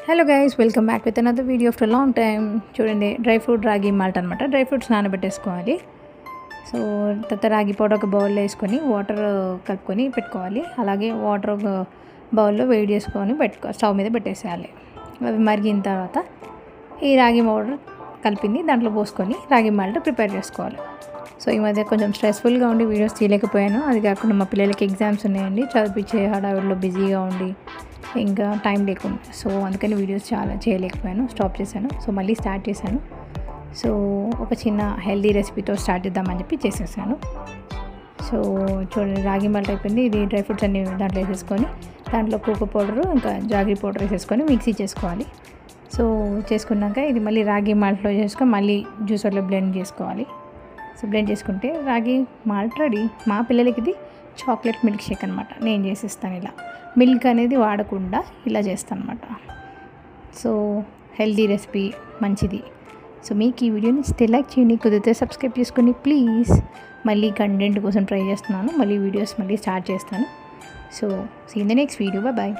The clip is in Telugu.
Hello guys, welcome back with another video after long time. చూడండి, డ్రై ఫ్రూట్ రాగి మాల్ట్ అనమాట. డ్రై ఫ్రూట్స్ నానబెట్టేసుకోవాలి. సో తర్వాత రాగి పౌడర్ ఒక బౌల్లో వేసుకొని వాటర్ కలుపుకొని పెట్టుకోవాలి. అలాగే వాటర్ ఒక బౌల్లో వేడి చేసుకొని స్టవ్ మీద పెట్టేసేయాలి. అవి మరిగిన తర్వాత ఈ రాగి పౌడర్ కలిపింది దాంట్లో పోసుకొని రాగి మాల్ట్ ప్రిపేర్ చేసుకోవాలి. సో ఈ మధ్య కొంచెం స్ట్రెస్ఫుల్గా ఉండి వీడియోస్ తీయలేకపోయాను. అది కాకుండా మా పిల్లలకి ఎగ్జామ్స్ ఉన్నాయండి, చదివించే హడావిడిలో బిజీగా ఉండి ఇంకా టైం లేకుండా, సో అందుకని వీడియోస్ చాలా చేయలేకపోయాను, స్టాప్ చేశాను. సో మళ్ళీ స్టార్ట్ చేశాను. సో ఒక చిన్న హెల్దీ రెసిపీతో స్టార్ట్ చేద్దామని చెప్పి చేసేసాను. సో చూడండి, రాగి మాల్ట్ అయిపోయింది. ఇది డ్రై ఫ్రూట్స్ అన్ని దాంట్లో వేసేసుకొని దాంట్లో కోకో పౌడరు ఇంకా జాగరీ పౌడర్ వేసేసుకొని మిక్సీ చేసుకోవాలి. సో చేసుకున్నాక ఇది మళ్ళీ రాగి మాల్ట్లో చేసుకొని మళ్ళీ జ్యూసర్లో బ్లెండ్ చేసుకోవాలి. సో బ్లెండ్ చేసుకుంటే రాగి మాల్ట్ రెడీ. మా పిల్లలకి ఇది చాక్లెట్ మిల్క్ షేక్ అనమాట. నేను చేసిస్తాను ఇలా, మిల్క్ అనేది వాడకుండా ఇలా చేస్తాను అనమాట. సో హెల్దీ రెసిపీ, మంచిది. సో మీకు ఈ వీడియోని నచ్చితే లైక్ చేయండి, కుదిరితే సబ్స్క్రైబ్ చేసుకొని ప్లీజ్. మళ్ళీ కంటెంట్ కోసం ట్రై చేస్తున్నాను, మళ్ళీ వీడియోస్ మళ్ళీ స్టార్ట్ చేస్తాను. So see in the next video. Bye.